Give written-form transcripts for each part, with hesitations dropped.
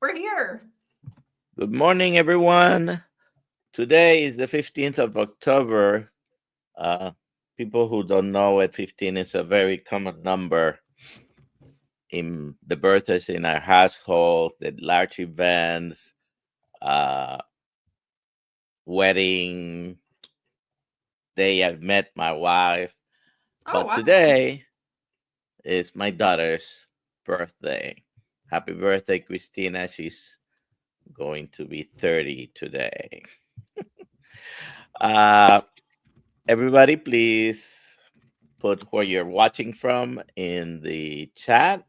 We're here. Good morning, everyone. Today is the 15th of October. Uh, People who don't know it, 15 is a very common number in the birthdays in our household, the large events, uh, wedding, day I met my wife. Oh, But wow. today is my daughter's birthday. Happy birthday, Christina. She's going to be 30 today. Uh, Everybody, please put where you're watching from in the chat.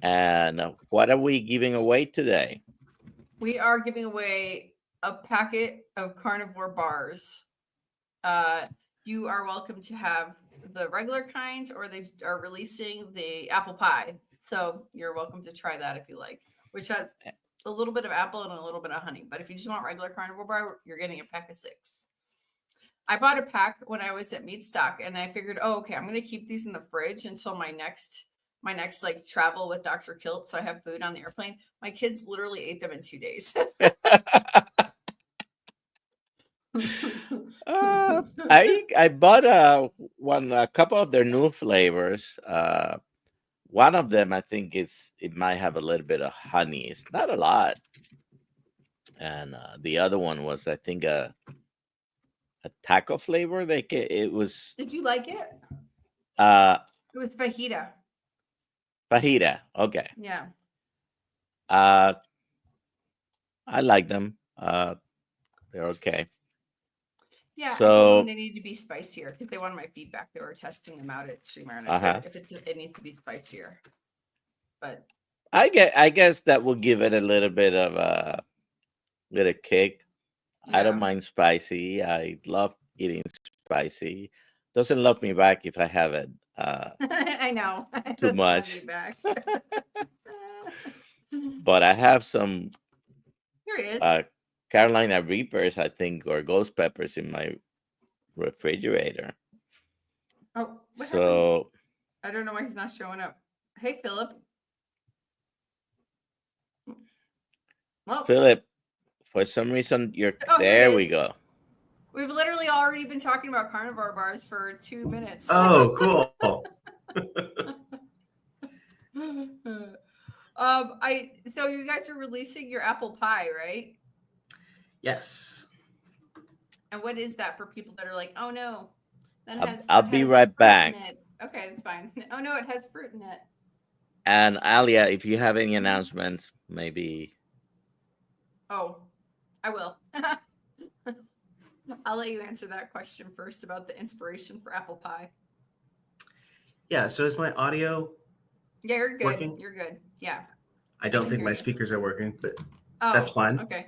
And what are we giving away today? We are giving away a packet of carnivore bars. You are welcome to have the regular kinds, or they are releasing the apple pie. So you're welcome to try that if you like, which has a little bit of apple and a little bit of honey. But if you just want regular carnivore bar, you're getting a pack of 6. I bought a pack when I was at Meat Stock, and I figured, oh, okay, I'm going to keep these in the fridge until my next like travel with Dr. Kilt, so I have food on the airplane. My kids literally ate them in 2 days. I bought a couple of their new flavors. One of them I think it might have a little bit of honey. It's not a lot, and the other one was I think a taco flavor. Like it was Did you like it? uh It was fajita. fajita. Okay, Yeah. uh, I like them. They're okay. Yeah, I told them So they need to be spicier because they wanted my feedback. They were testing them out at Streamer, and I uh huh. said if it needs to be spicier. But I guess that will give it a little bit of a little kick. I don't yeah, mind spicy. I love eating spicy. Doesn't love me back if I have it I know. It too doesn't love you much. back. But I have some Here he is. uh, Carolina Reapers, I think, or ghost peppers in my refrigerator. Oh, what happened? So, I don't know why he's not showing up. Hey, Philip. Well, Philip, for some reason, you're oh, here he there. We is. go. We've literally already been talking about carnivore bars for 2 minutes. Oh, cool. So you guys are releasing your apple pie, right? Yes. And what is that for people that are like, oh no, I'll that be has right fruit in back. it. Okay, that's fine. Oh no, it has fruit in it. And Alia, if you have any Mhm. announcements, maybe. Oh, I will. I'll let you answer that question first about the inspiration for apple pie. Yeah. So is my audio Yeah, you're good. working? You're good. Yeah, I I don't can think hear my you. speakers are working, but that's Oh, fine. okay.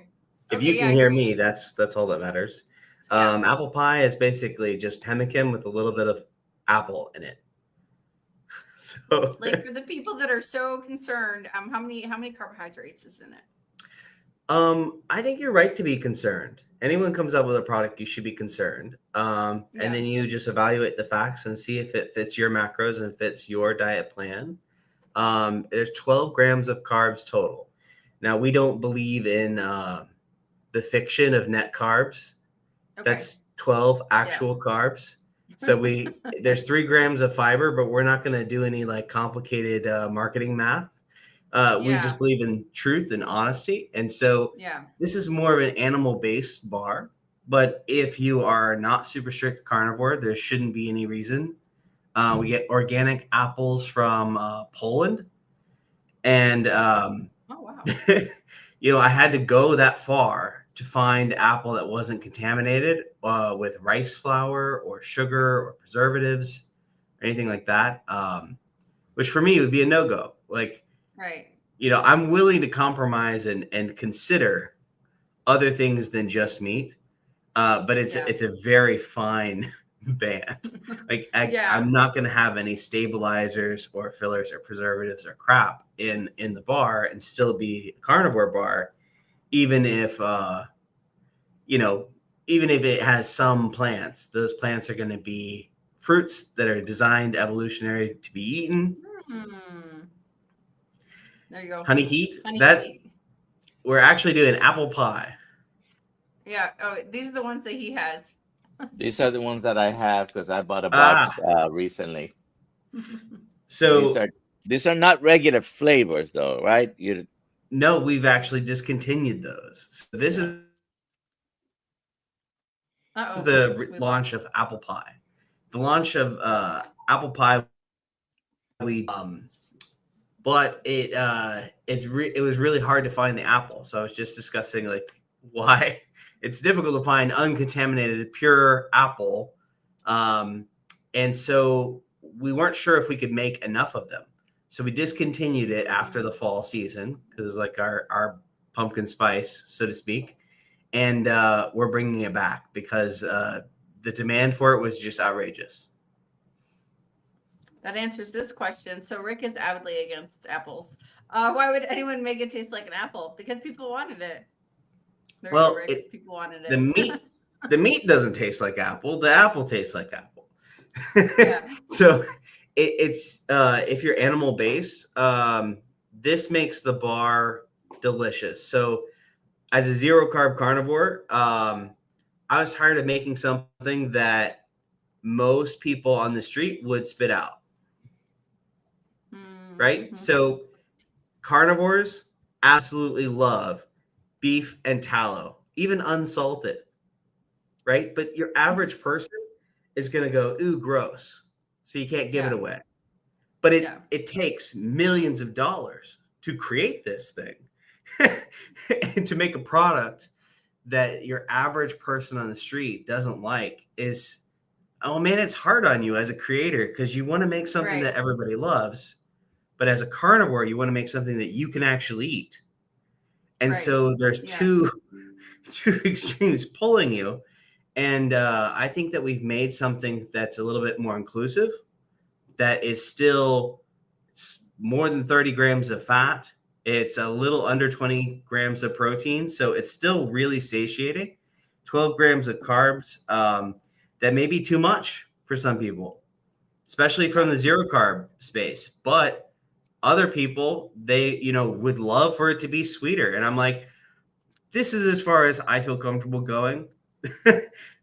If Okay, you yeah, can I hear hear you. me, that's all that matters. Yeah. Apple pie is basically just pemmican with a little bit of apple in it. So, Like for the people that are so concerned, how many carbohydrates is in it? I think you're right to be concerned. Anyone comes up with a product, you should be concerned. And Yeah. then you just evaluate the facts and see if it fits your macros and fits your diet plan. There's 12 grams of carbs total. Now, we don't believe in the fiction of net carbs. Okay. That's 12 Yeah. actual carbs. So there's 3 grams of fiber, but we're not going to do any like complicated marketing math. We Yeah. just believe in truth and honesty. And so Yeah. this is more of an animal based bar. But if you are not super strict carnivore, there shouldn't be any reason. We get organic apples from Poland. And, Oh wow. I had to go that far to find apple that wasn't contaminated with rice flour or sugar or preservatives or anything like that, which for me would be a no go. Like, Right. I'm willing to compromise and consider other things than just meat, but it's Yeah. it's a very fine band. Like Yeah. I'm not going to have any stabilizers or fillers or preservatives or crap in the bar and still be a carnivore bar, even if you know even if it has some plants. Those plants are going to be fruits that are designed evolutionary to be eaten. Hmm. There you go. Honey heat, Honey that heat. we're actually doing apple pie. Yeah. Oh, these are the ones that he has. These are the ones that I have because I bought a Ah, box recently. So so these are not regular flavors though, right? You no, we've actually discontinued those. So this yeah. is Uh-oh. the We launch of apple pie. The launch of apple pie, we but it was really hard to find the apple. So I was just discussing like why it's difficult to find uncontaminated pure apple, and so we weren't sure if we could make enough of them. So we discontinued it after the fall season because like our pumpkin spice, so to speak, and we're bringing it back because the demand for it was just outrageous. That answers this question. So Rick is avidly against apples. Why would anyone make it taste like an apple? Because people wanted it. There you go, Well, Rick. People wanted the it. meat doesn't taste like apple. The apple tastes like apple. Yeah. So it's if you're animal based, this makes the bar delicious. So as a zero carb carnivore, I was tired of making something that most people on the street would spit out. Right? Mm-hmm. So carnivores absolutely love beef and tallow, even unsalted, right? But your average person is going to go, ooh, gross. So you can't give it away. But it takes millions of dollars to create this thing and to make a product that your average person on the street doesn't like is, oh man, it's hard on you as a creator because you want to make something that everybody loves. But as a carnivore, you want to make something that you can actually eat. And so there's two extremes pulling you. And I think that we've made something that's a little bit more inclusive, that is still more than 30 grams of fat. It's a little under 20 grams of protein. So it's still really satiating. 12 grams of carbs that may be too much for some people, especially from the zero carb space. But other people, they, would love for it to be sweeter. And I'm like, this is as far as I feel comfortable going.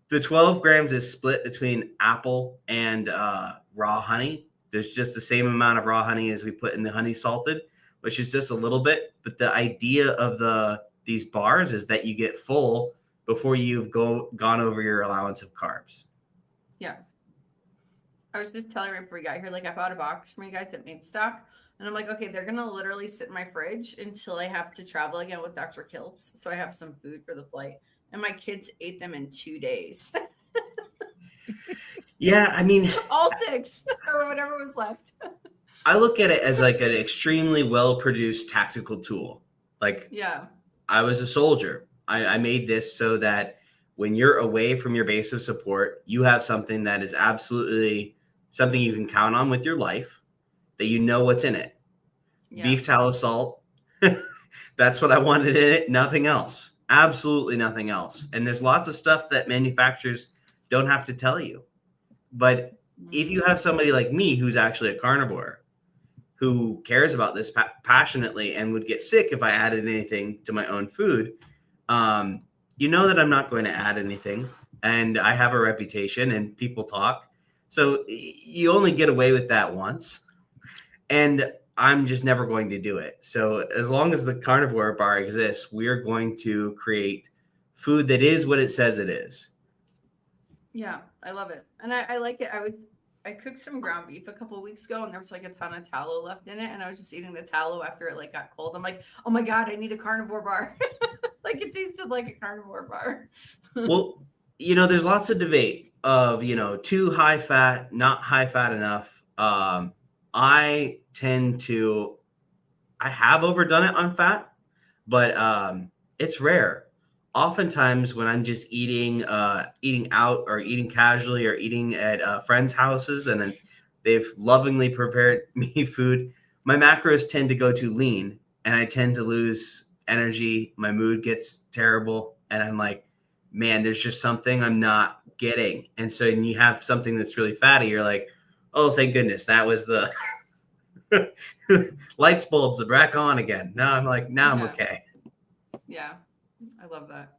The 12 grams is split between apple and raw honey. There's just the same amount of raw honey as we put in the honey salted, which is just a little bit. But the idea of these bars is that you get full before you've gone over your allowance of carbs. Yeah. I was just telling right before we got here, like I bought a box from you guys that made stock. And I'm like, okay, they're going to literally sit in my fridge until I have to travel again with Dr. Kiltz. So I have some food for the flight. And my kids ate them in 2 days. Yeah, I mean, all 6 or whatever was left. I look at it as like an extremely well-produced tactical tool. Like, yeah, I was a soldier. I made this so that when you're away from your base of support, you have something that is absolutely something you can count on with your life, that you know what's in it. Yeah. Beef tallow salt. That's what I wanted in it. Nothing else. Absolutely nothing else. And there's lots of stuff that manufacturers don't have to tell you. But if you have somebody like me who's actually a carnivore, who cares about this passionately and would get sick if I added anything to my own food, you know that I'm not going to add anything. And I have a reputation and people talk. So you only get away with that once. And I'm just never going to do it. So as long as the carnivore bar exists, we're going to create food that is what it says it is. Yeah, I love it. And I like it. I cooked some ground beef a couple of weeks ago and there was like a ton of tallow left in it. And I was just eating the tallow after it like got cold. I'm like, oh my God, I need a carnivore bar. Like it tasted like a carnivore bar. Well, there's lots of debate of, too high fat, not high fat enough. I have overdone it on fat, but it's rare. Oftentimes when I'm just eating out or eating casually or eating at friends' houses and then they've lovingly prepared me food, my macros tend to go too lean and I tend to lose energy. My mood gets terrible and I'm like, man, there's just something I'm not getting. And so when you have something that's really fatty, you're like, oh, thank goodness. That was the lights bulbs are back on again. Now I'm like, I'm okay. Yeah, I love that.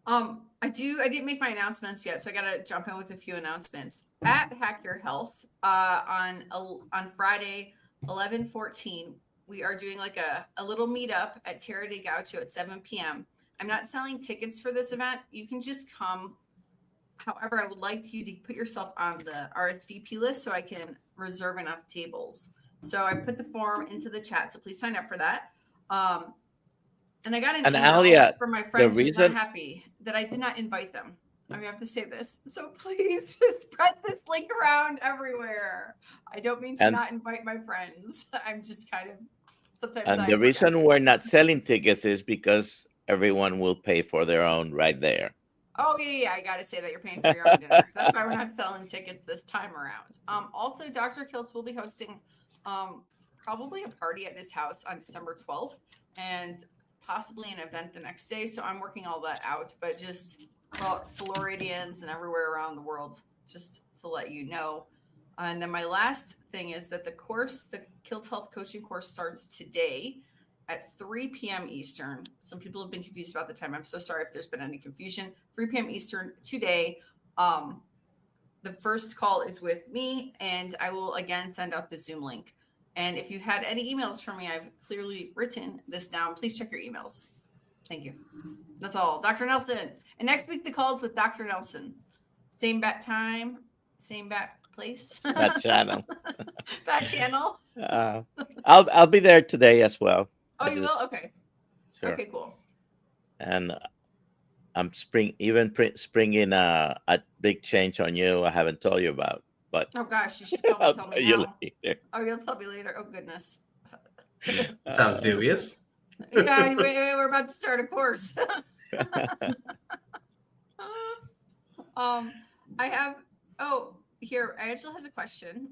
I didn't make my announcements yet, so I gotta jump in with a few announcements. At Hack Your Health, on Friday, 11/14, we are doing like a little meetup at Terra de Gaucho at 7 p.m. I'm not selling tickets for this event. You can just come. However, I would like you to put yourself on the RSVP list so I can reserve enough tables. So I put the form into the chat, so please sign up for that. And I got an And email Alia, from my the friend who's not reason happy that I did not invite them. I have to say this. So please spread this link around everywhere. I don't mean to and not invite my friends. I'm just kind of sometimes and I the forget. reason we're not selling tickets is because everyone will pay for their own right there. Oh yeah, I gotta say that you're paying for your own dinner. That's why we're not selling tickets this time around. Also, Dr. Kills will be hosting probably a party at his house on December 12th and possibly an event the next day. So I'm working all that out, but just Floridians and everywhere around the world, just to let you know. And then my last thing is that the Kills Health Coaching course starts today at 3 p.m. Eastern. Some people have been confused about the time. I'm so sorry if there's been any confusion. 3 p.m. Eastern today. The first call is with me, and I will again send out the Zoom link. And if you had any emails from me, I've clearly written this down. Please check your emails. Thank you. That's all. Dr. Nelson. And next week, the calls with Dr. Nelson. Same bat time, same bat place. That channel. Bat channel. I'll be there today as well. Oh, you will? Okay. Sure. Okay, cool. And I'm springing a big change on you. I haven't told you about, but oh gosh, you should probably I'll tell tell me you now. later. Oh, you'll tell me later. Oh goodness. Sounds dubious. Yeah, wait, we're about to start a course. I have. Oh, here, Angela has a question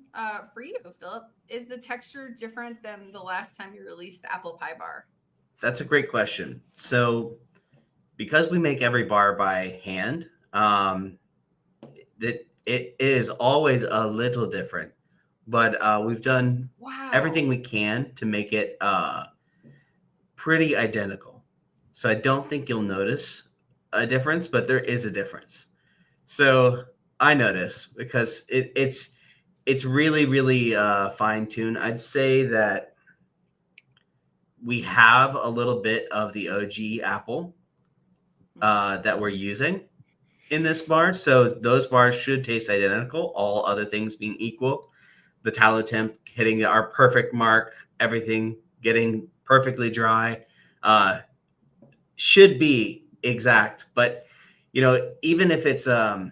for you, Philip. Is the texture different than the last time you released the apple pie bar? That's a great question. So, because we make every bar by hand, it is always a little different. But we've done everything we can to make it pretty identical. So I don't think you'll notice a difference, but there is a difference. So I notice because it's really, really fine-tuned. I'd say that we have a little bit of the OG apple that we're using in this bar. So those bars should taste identical, all other things being equal. The tallow temp hitting our perfect mark, everything getting perfectly dry, should be exact. But, even if it's, the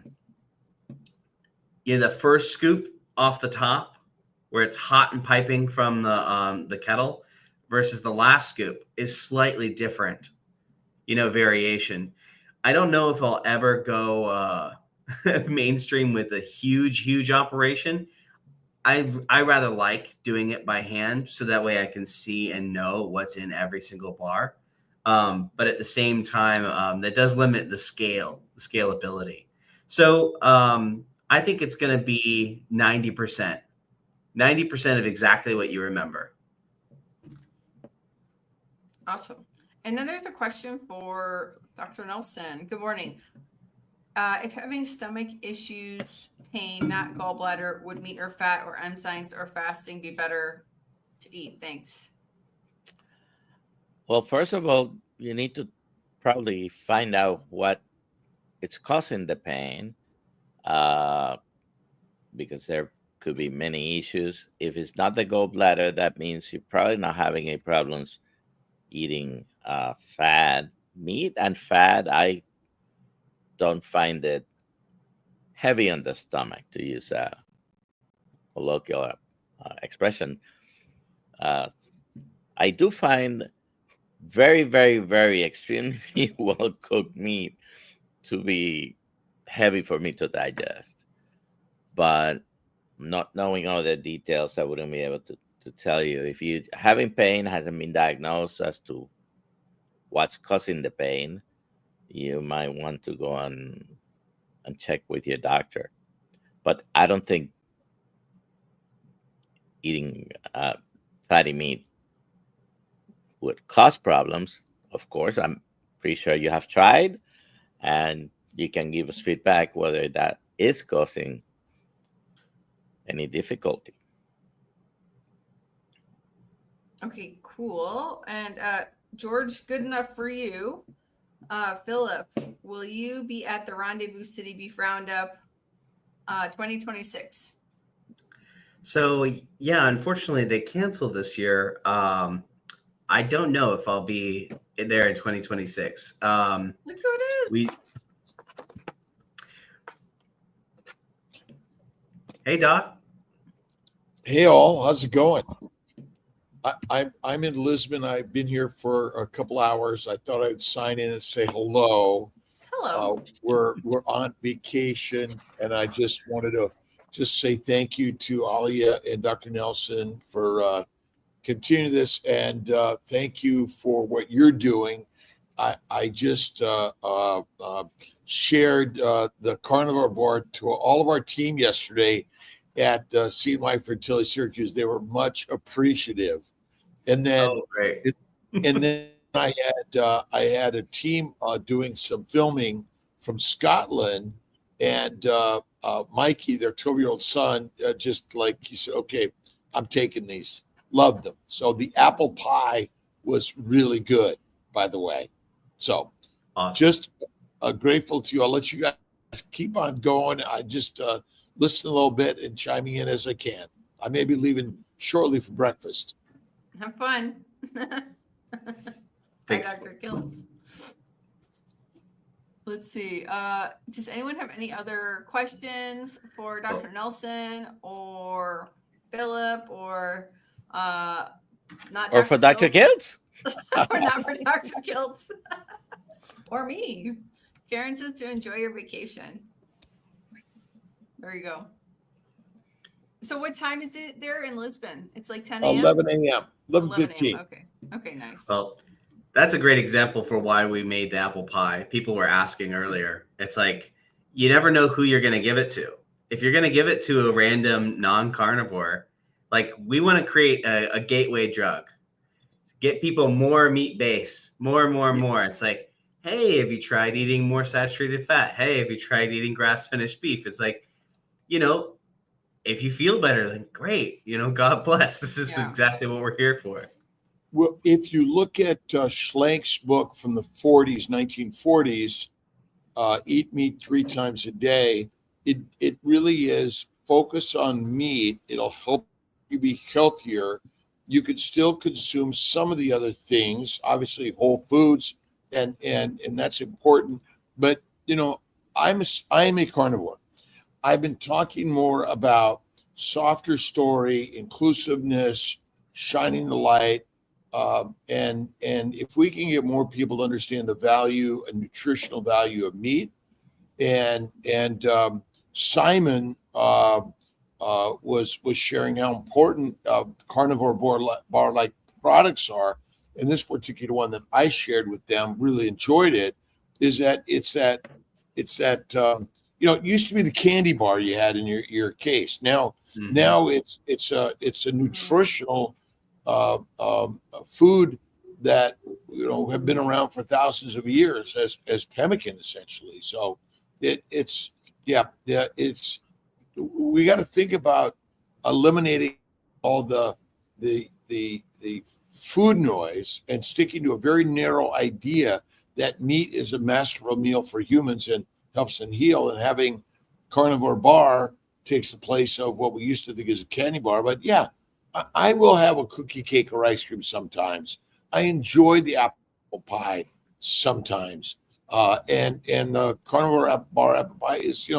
first scoop off the top where it's hot and piping from the kettle versus the last scoop is slightly different, variation. I don't know if I'll ever go mainstream with a huge operation. I rather like doing it by hand so that way I can see and know what's in every single bar. But at the same time, that does limit the scalability. So I think it's going to be 90% of exactly what you remember. Awesome. And then there's a question for Dr. Nelson. Good morning. If having stomach issues, pain, not gallbladder, would meat or fat or enzymes or fasting be better to eat? Thanks. Well, first of all, you need to probably find out what it's causing the pain, because there could be many issues. If it's not the gallbladder, that means you're probably not having any problems eating fat. Meat and fat, I don't find it heavy on the stomach, to use a colloquial expression. I do find very, very, very extremely well cooked meat to be heavy for me to digest. But not knowing all the details, I wouldn't be able to tell you. If you having pain, hasn't been diagnosed as to what's causing the pain, you might want to go on and check with your doctor. But I don't think eating fatty meat would cause problems. of course, I'm pretty sure you have tried, and you can give us feedback whether that is causing any difficulty. Okay, cool. And George, good enough for you. Philip, will you be at the Rendezvous City Beef Roundup 2026? So yeah, unfortunately they canceled this year. I don't know if I'll be there in 2026. Look who it is. We Hey Doc. Hey all, how's it going? I'm in Lisbon. I've been here for a couple hours. I thought I'd sign in and say hello. Hello. We're on vacation, and I just wanted to just say thank you to Alia and Dr. Nelson for continuing this, and thank you for what you're doing. I just shared the carnivore board to all of our team yesterday at CNY Fertility Syracuse. They were much appreciative. And then, Oh, great. and then I had a team doing some filming from Scotland, and Mikey, their 12-year-old son, just like he said, "Okay, I'm taking these." Loved them. So the apple pie was really good, by the way. So Awesome. just grateful to you. I'll let you guys keep on going. I just listen a little bit and chiming in as I can. I may be leaving shortly for breakfast. Have fun. Hi, Thanks. Dr. Kills. Let's see. Does anyone have any other questions for Dr. Nelson or Philip or not Or for Dr. Kiltz? or not for Dr. Kiltz or me? Karen says to enjoy your vacation. There you go. So what time is it there in Lisbon? It's like 10 a.m. 11 a.m. 11 11:15. a.m. Okay, nice. Well, that's a great example for why we made the apple pie. People were asking earlier. It's like you never know who you're going to give it to. If you're going to give it to a random non-carnivore, like we want to create a gateway drug. Get people more meat-based, more. It's like, hey, have you tried eating more saturated fat? Hey, have you tried eating grass-finished beef? It's like, if you feel better, then great. God bless. This is exactly what we're here for. Well, if you look at Schlank's book from the 1940s, Eat Meat 3 times a day, it really is focus on meat. It'll help you be healthier. You could still consume some of the other things, obviously whole foods, and that's important. But I'm a carnivore. I've been talking more about softer story, inclusiveness, shining the light, and if we can get more people to understand the value and nutritional value of meat, and Simon was sharing how important carnivore bar like products are, and this particular one that I shared with them, really enjoyed it. Is that it's that it used to be the candy bar you had in your case. Now it's a nutritional food that have been around for thousands of years as pemmican essentially. So it's we got to think about eliminating all the food noise and sticking to a very narrow idea that meat is a masterful meal for humans and helps them heal, and having carnivore bar takes the place of what we used to think is a candy bar. But yeah, I will have a cookie, cake, or ice cream sometimes. I enjoy the apple pie sometimes. And the carnivore bar apple pie is,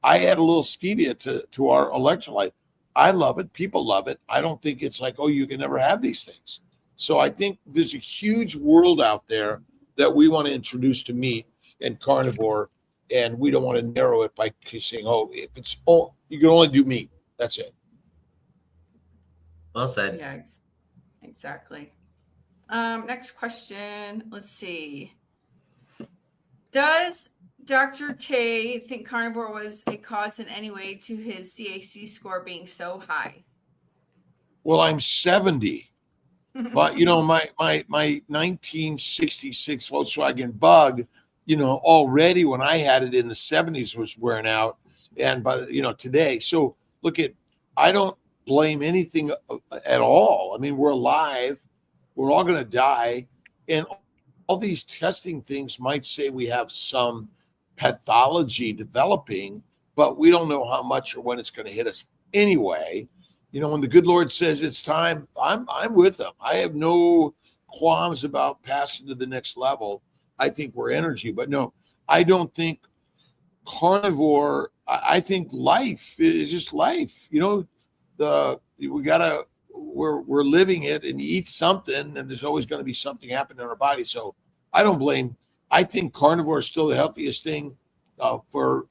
I add a little stevia to our electrolyte. I love it. People love it. I don't think it's like, oh, you can never have these things. So I think there's a huge world out there that we want to introduce to meat and carnivore, and we don't want to narrow it by saying, oh, if it's all, you can only do meat. That's it. Well said. Yeah, exactly. Next question. Let's see. Does Dr. K think carnivore was a cause in any way to his CAC score being so high? Well, I'm 70. But my 1966 Volkswagen Bug, already when I had it in the 70s was wearing out, and by today. So look at, I don't blame anything at all. I mean, we're alive, we're all going to die, and all these testing things might say we have some pathology developing, but we don't know how much or when it's going to hit us anyway. When the good Lord says it's time, I'm with him. I have no qualms about passing to the next level. I think we're energy, but no, I don't think carnivore. I think life is just life. We're living it, and you eat something, and there's always going to be something happening in our body. So I don't blame. I think carnivore is still the healthiest thing for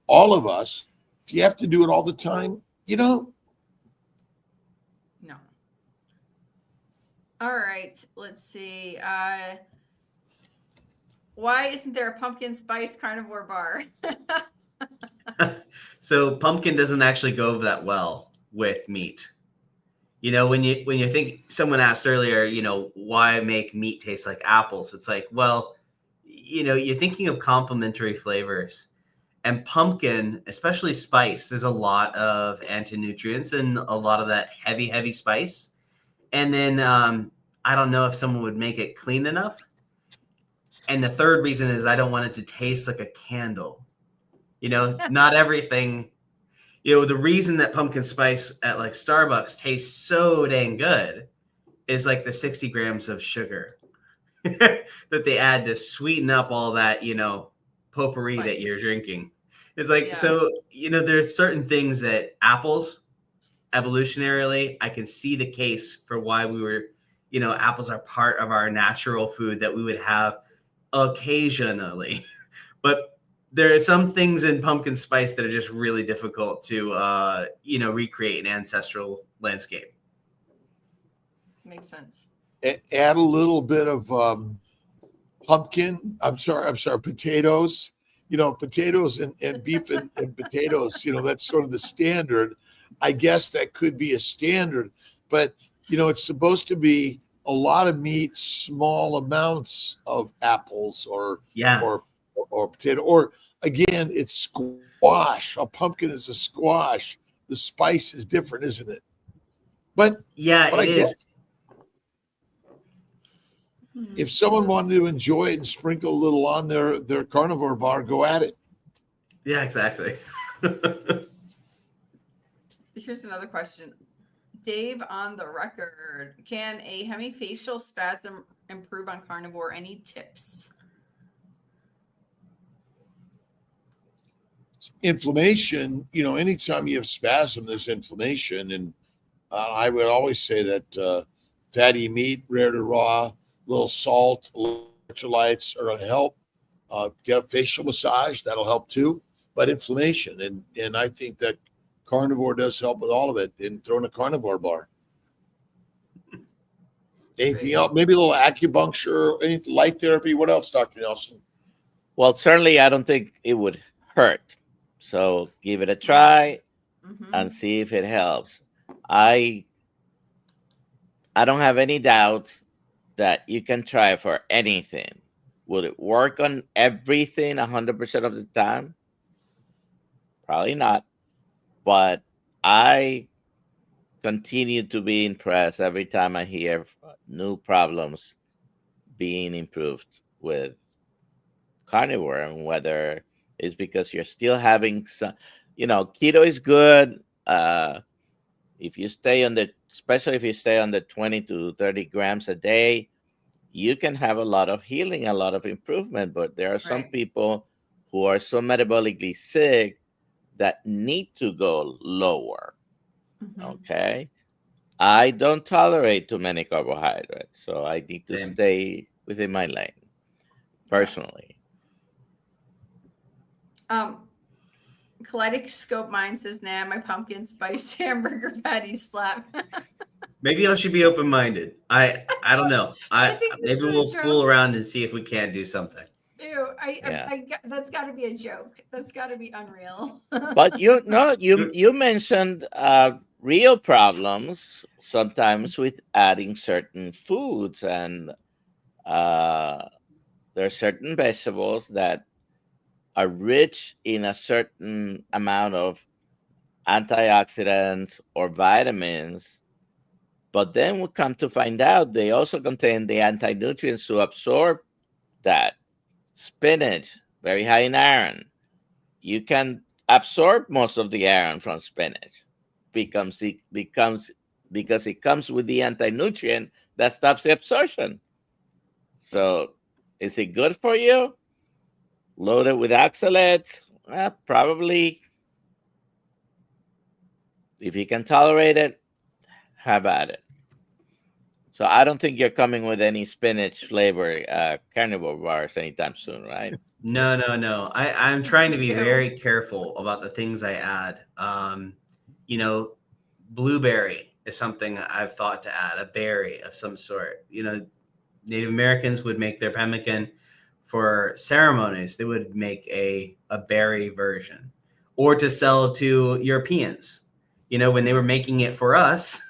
all of us. Do you have to do it all the time? No. All right. Let's see. Why isn't there a pumpkin spice carnivore bar? So pumpkin doesn't actually go that well with meat. When you think, someone asked earlier, why make meat taste like apples? It's like, well, you're thinking of complementary flavors, and pumpkin, especially spice, there's a lot of anti-nutrients and a lot of that heavy spice. And then I don't know if someone would make it clean enough. And the third reason is I don't want it to taste like a candle. Not everything. The reason that pumpkin spice at like Starbucks tastes so dang good is like the 60 grams of sugar that they add to sweeten up all that, potpourri that you're drinking. It's like, so, there's certain things that apples, evolutionarily, I can see the case for why we were, apples are part of our natural food that we would have occasionally. But there are some things in pumpkin spice that are just really difficult to, recreate an ancestral landscape. Makes sense. Add a little bit of pumpkin. I'm sorry, potatoes. Potatoes and beef and potatoes. That's sort of the standard. I guess that could be a standard, but it's supposed to be a lot of meat, small amounts of apples or potato, or again, it's squash. A pumpkin is a squash. The spice is different, isn't it? But it is. If someone wanted to enjoy it and sprinkle a little on their carnivore bar, go at it. Yeah, exactly. Here's another question. Dave on the record. Can a hemifacial spasm improve on carnivore? Any tips? Inflammation, anytime you have spasm, there's inflammation. And I would always say that fatty meat, rare to raw, little salt, electrolytes are going to help. Get a facial massage, that'll help too. But inflammation, and I think that carnivore does help with all of it, and throwing a carnivore bar. Anything else? Maybe a little acupuncture, anything, light therapy. What else, Dr. Nelson? Well, certainly I don't think it would hurt. So give it a try and see if it helps. I don't have any doubts that you can try for anything. Will it work on everything 100% of the time? Probably not. But I continue to be impressed every time I hear new problems being improved with carnivore, and whether it's because you're still having some, keto is good. If you stay especially if you stay under 20 to 30 grams a day, you can have a lot of healing, a lot of improvement. But there are some people who are so metabolically sick that need to go lower. Okay. I don't tolerate too many carbohydrates, so I need to stay within my lane personally. Kaleidoscope Mind says, nah, my pumpkin spice hamburger patty slap. Maybe I should be open-minded. I don't know. Maybe we'll fool around and see if we can do something. Ew, that's got to be a joke. That's got to be unreal. But you mentioned real problems sometimes with adding certain foods, and there are certain vegetables that are rich in a certain amount of antioxidants or vitamins, but then we come to find out they also contain the anti-nutrients to absorb that. Spinach, very high in iron. You can absorb most of the iron from spinach because it comes with the anti-nutrient that stops the absorption. So is it good for you? Loaded with oxalates? Probably. If you can tolerate it, have at it. So I don't think you're coming with any spinach flavor carnivore bars anytime soon, right? No, no, no. I'm trying to be No. very careful about the things I add. You know, blueberry is something I've thought to add, a berry of some sort. You know, Native Americans would make their pemmican for ceremonies. They would make a berry version, or to sell to Europeans. You know, when they were making it for us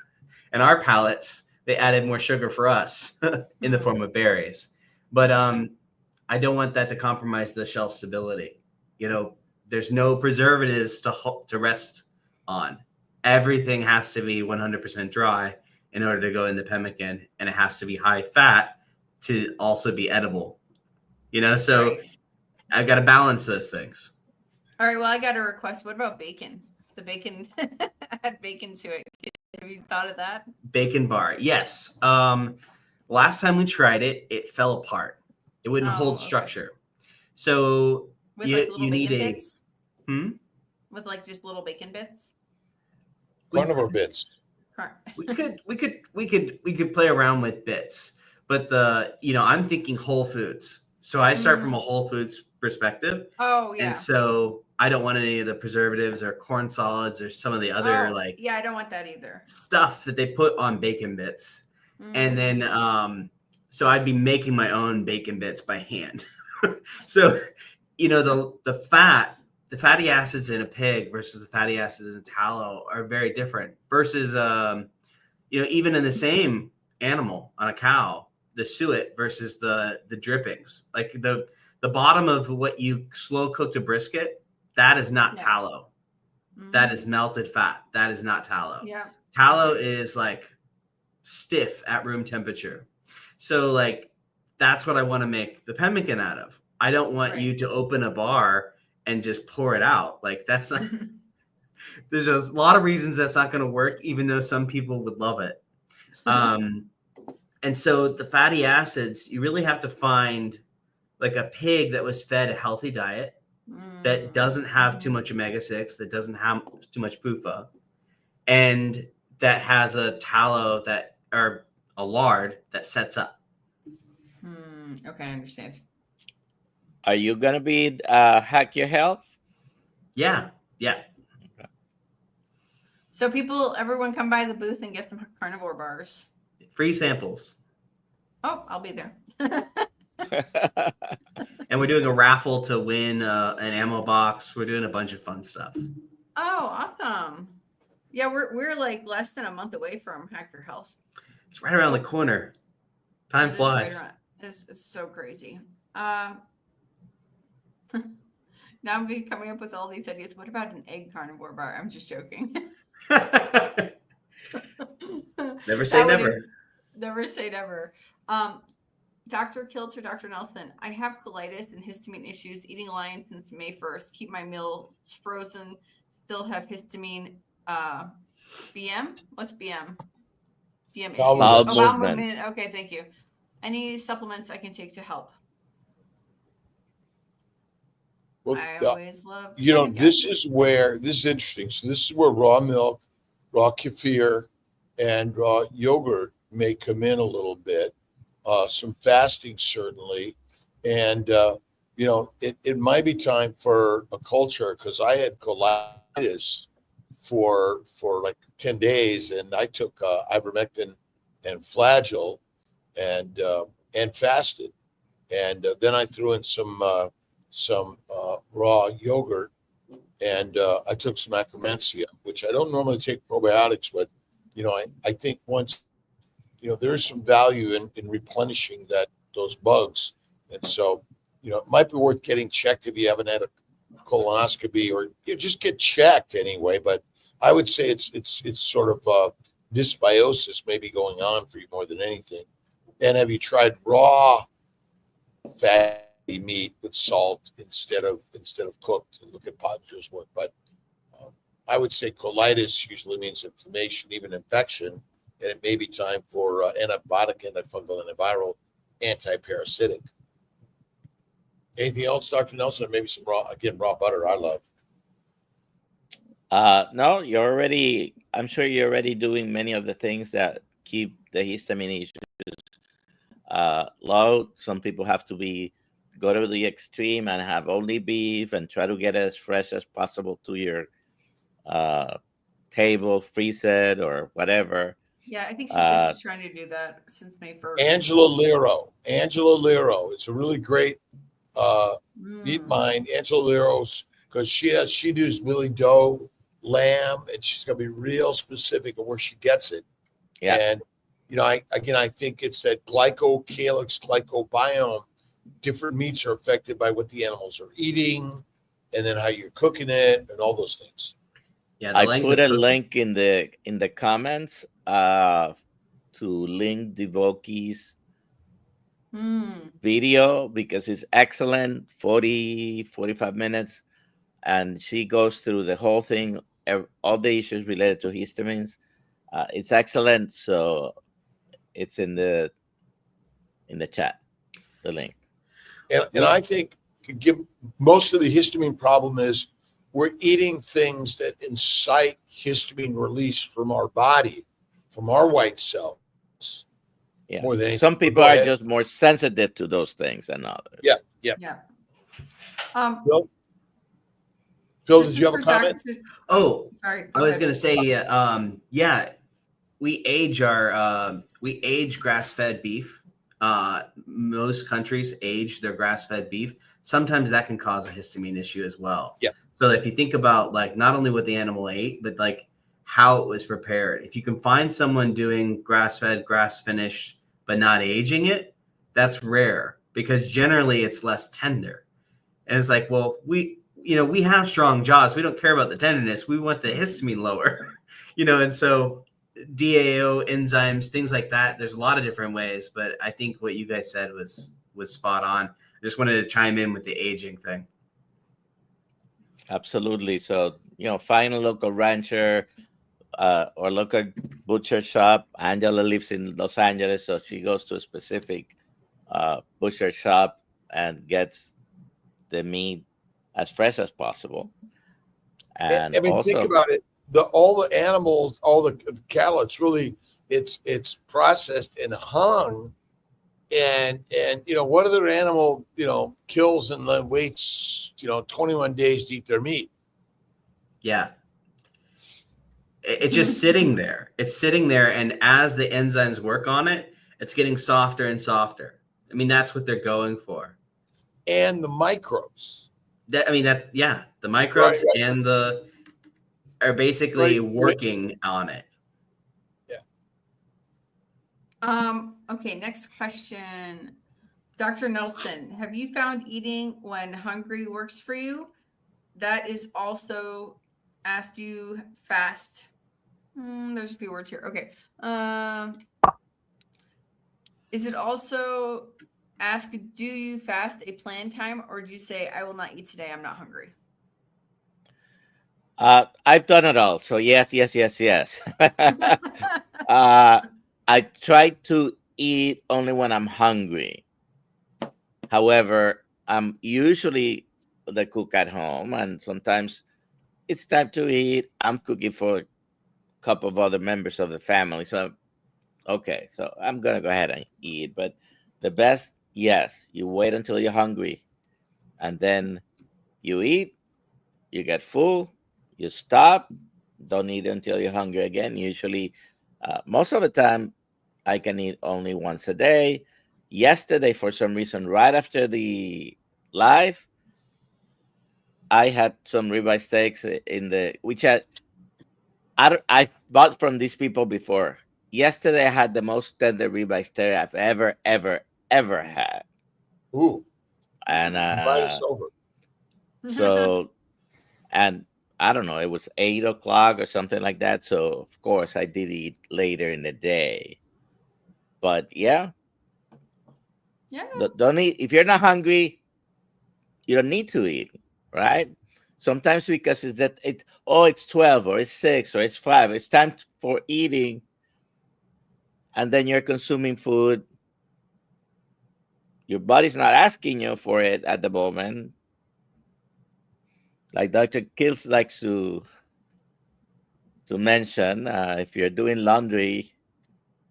and our palates, they added more sugar for us in the form of berries. But I don't want that to compromise the shelf stability. You know, there's no preservatives to rest on. Everything has to be 100% dry in order to go in the pemmican, and it has to be high fat to also be edible. You know, so Right. I've got to balance those things. All right. Well, I got a request. What about bacon? The bacon add bacon to it. Have you thought of that? Bacon bar, yes. Last time we tried it, it fell apart. It wouldn't Oh, hold okay. structure. So With like little you need bacon a bits? With like just little bacon bits? Carnivore bits. we could play around with bits, but I'm thinking whole foods. So I start from a whole foods perspective. Oh, yeah. And so I don't want any of the preservatives or corn solids or some of the other yeah, I don't want that either. stuff that they put on bacon bits. And then so I'd be making my own bacon bits by hand. So the fatty acids in a pig versus the fatty acids in tallow are very different versus even in the same animal on a cow, the suet versus the drippings. Like the bottom of what you slow cooked a brisket, that is not tallow. That is melted fat. That is not tallow. Yeah. Tallow is like stiff at room temperature. So like that's what I want to make the pemmican out of. I don't want you to open a bar and just pour it out. Like that's not there's a lot of reasons that's not going to work, even though some people would love it. And so the fatty acids, you really have to find like a pig that was fed a healthy diet that doesn't have too much omega-6, that doesn't have too much PUFA, and that has a tallow or a lard that sets up. Okay, I understand. Are you going to be Hack Your Health? Yeah. Okay. So everyone come by the booth and get some carnivore bars. Free samples. Oh, I'll be there. And we're doing a raffle to win an ammo box. We're doing a bunch of fun stuff. Oh, awesome. Yeah, we're like less than a month away from Hack Your Health. It's right around the corner. Time flies. It's so crazy. Now I'm coming up with all these ideas. What about an egg carnivore bar? I'm just joking. Never say never. Never say never. Dr. Kiltz or Dr. Nelson, I have colitis and histamine issues, eating lion since May 1st. Keep my meals frozen. Still have histamine. BM? What's BM? BM issues. Bowel movement. Okay, thank you. Any supplements I can take to help? Well, I always love. this is interesting. So this is where raw milk, raw kefir, and raw yogurt may come in a little bit. Some fasting certainly, and it might be time for a culture, because I had colitis for like 10 days, and I took ivermectin and Flagyl and fasted, and then I threw in some raw yogurt and I took some Akkermansia, which I don't normally take probiotics, but I think once there's some value in replenishing those bugs, and so it might be worth getting checked if you haven't had a colonoscopy, or just get checked anyway. But I would say it's sort of dysbiosis maybe going on for you more than anything. And have you tried raw fatty meat with salt instead of cooked? And look at Podger's work. But I would say colitis usually means inflammation, even infection, and it may be time for antibiotic, antifungal, antiviral, anti-parasitic. Anything else, Dr. Nelson? Maybe some raw butter I love. No, I'm sure you're already doing many of the things that keep the histamine issues low. Some people have to go to the extreme and have only beef and try to get it as fresh as possible to your table, freeze it or whatever. Yeah, I think she said she's trying to do that since May 1st. Angela Lero. It's a really great meat mine. Angela Lero's, because she does Millie Doe lamb, and she's going to be real specific of where she gets it. Yeah. And I think it's that glycocalyx glycobiome. Different meats are affected by what the animals are eating, and then how you're cooking it, and all those things. Yeah, I put a link in the comments to link Devoki's video, because it's excellent, 45 minutes, and she goes through the whole thing, all the issues related to histamines. It's excellent. So it's in the chat, the link. And I think most of the histamine problem is we're eating things that incite histamine release from our body, from our white cells. Yeah. More than anything. Some people are just more sensitive to those things than others. Yeah. Phil, did you have a comment? Sorry. I was going to say, we age grass-fed beef. Most countries age their grass-fed beef. Sometimes that can cause a histamine issue as well. Yeah. So if you think about not only what the animal ate, but how it was prepared. If you can find someone doing grass-fed, grass-finished, but not aging it, that's rare, because generally it's less tender. And it's well, we have strong jaws. We don't care about the tenderness. We want the histamine lower, and so DAO enzymes, things like that. There's a lot of different ways, but I think what you guys said was spot on. I just wanted to chime in with the aging thing. Absolutely. So, find a local rancher or local butcher shop. Angela lives in Los Angeles, so she goes to a specific butcher shop and gets the meat as fresh as possible. And also, think about it. All the animals, all the cattle, it's processed and hung. And what other animal, kills and then waits, 21 days to eat their meat? Yeah. It's just sitting there. It's sitting there. And as the enzymes work on it, it's getting softer and softer. I mean, that's what they're going for. And the microbes. The microbes and are basically working on it. Yeah. Okay, next question. Dr. Nelson, have you found eating when hungry works for you? That is also asked you fast. There's a few words here. Okay. Is it also asked, do you fast a planned time, or do you say, I will not eat today, I'm not hungry? I've done it all. So yes. I try to eat only when I'm hungry. However, I'm usually the cook at home, and sometimes it's time to eat. I'm cooking for a couple of other members of the family. So, okay, so I'm going to go ahead and eat. But the best, yes, you wait until you're hungry, and then you eat, you get full, you stop, don't eat until you're hungry again. Usually, most of the time, I can eat only once a day. Yesterday, for some reason, right after the live, I had some ribeye steaks in the which I bought from these people before. Yesterday I had the most tender ribeye steak I've ever had, Ooh, and invite us over. so and I don't know, it was 8 o'clock or something like that. So of course I did eat later in the day. But yeah, Yeah. don't eat if you're not hungry. You don't need to eat, right? Sometimes because it's 12 or it's 6 or it's 5. It's time for eating, and then you're consuming food. Your body's not asking you for it at the moment. Like Dr. Kills likes to mention, if you're doing laundry,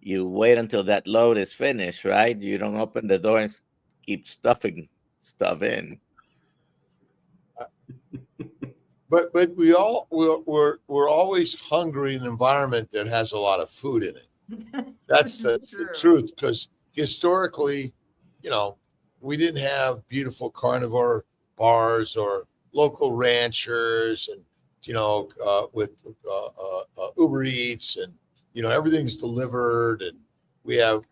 you wait until that load is finished, right? You don't open the door and keep stuffing stuff in. But we're always hungry in an environment that has a lot of food in it. That's the True. truth, because historically, we didn't have beautiful carnivore bars or local ranchers, and with Uber Eats, and everything's delivered, and we have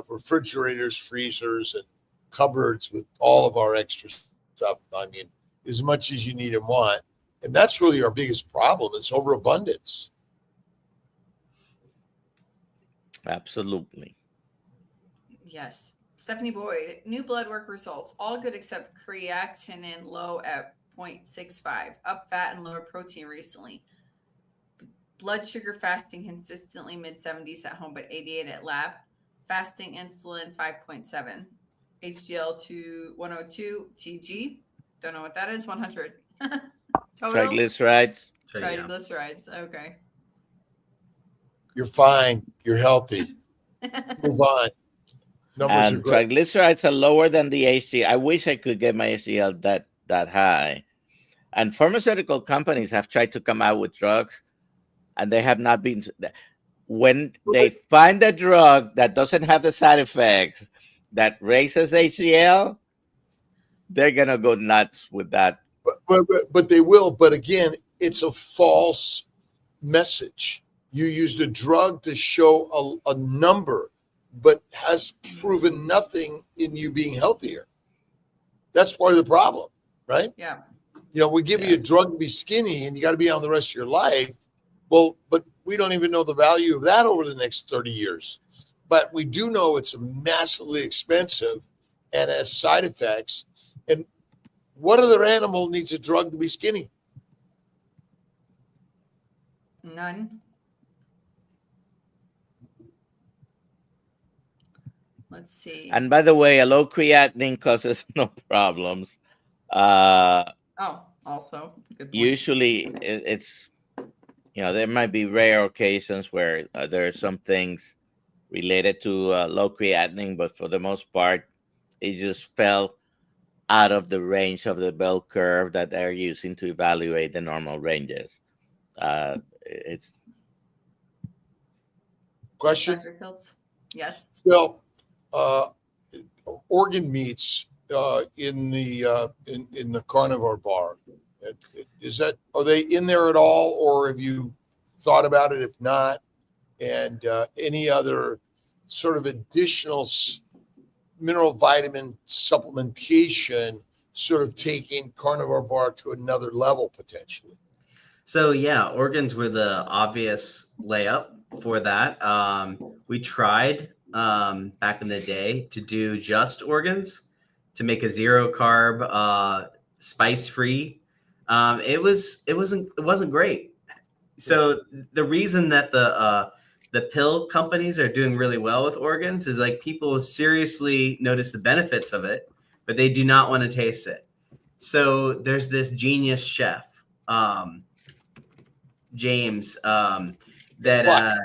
refrigerators, freezers, and cupboards with all of our extra stuff. I mean, as much as you need and want. And that's really our biggest problem. It's overabundance. Absolutely. Yes. Stephanie Boyd, new blood work results. All good except creatinine low at 0.65. Up fat and lower protein recently. Blood sugar fasting consistently mid-70s at home, but 88 at lab. Fasting insulin 5.7. HDL to 102 TG. Don't know what that is. 100. Total Triglycerides. So, yeah. Triglycerides. Okay. You're fine. You're healthy. Move on. Numbers are And great. triglycerides are lower than the HDL. I wish I could get my HDL that high. And pharmaceutical companies have tried to come out with drugs, and they have not been. When they find a drug that doesn't have the side effects that raises HDL, they're gonna go nuts with that. But they will. But again, it's a false message. You used a drug to show a number, but has proven nothing in you being healthier. That's part of the problem, right? Yeah. We give you a drug to be skinny, and you got to be on the rest of your life. Well, but we don't even know the value of that over the next 30 years. But we do know it's massively expensive and has side effects. And what other animal needs a drug to be skinny? None. Let's see. And by the way, a low creatinine causes no problems. Also good point. Usually, it's there might be rare occasions where there are some things related to low creatinine, but for the most part, it just fell out of the range of the bell curve that they're using to evaluate the normal ranges. It's Question? Dr. Hiltz? Yes. Phil, organ meats in the carnivore bar. Are they in there at all, or have you thought about it? If not, and any other sort of additional mineral vitamin supplementation, sort of taking carnivore bar to another level potentially? So yeah, organs were the obvious layup for that. We tried back in the day to do just organs, to make a 0 carb, spice free. It wasn't great. So the reason that the pill companies are doing really well with organs is like people seriously notice the benefits of it, but they do not want to taste it. So there's this genius chef, James, that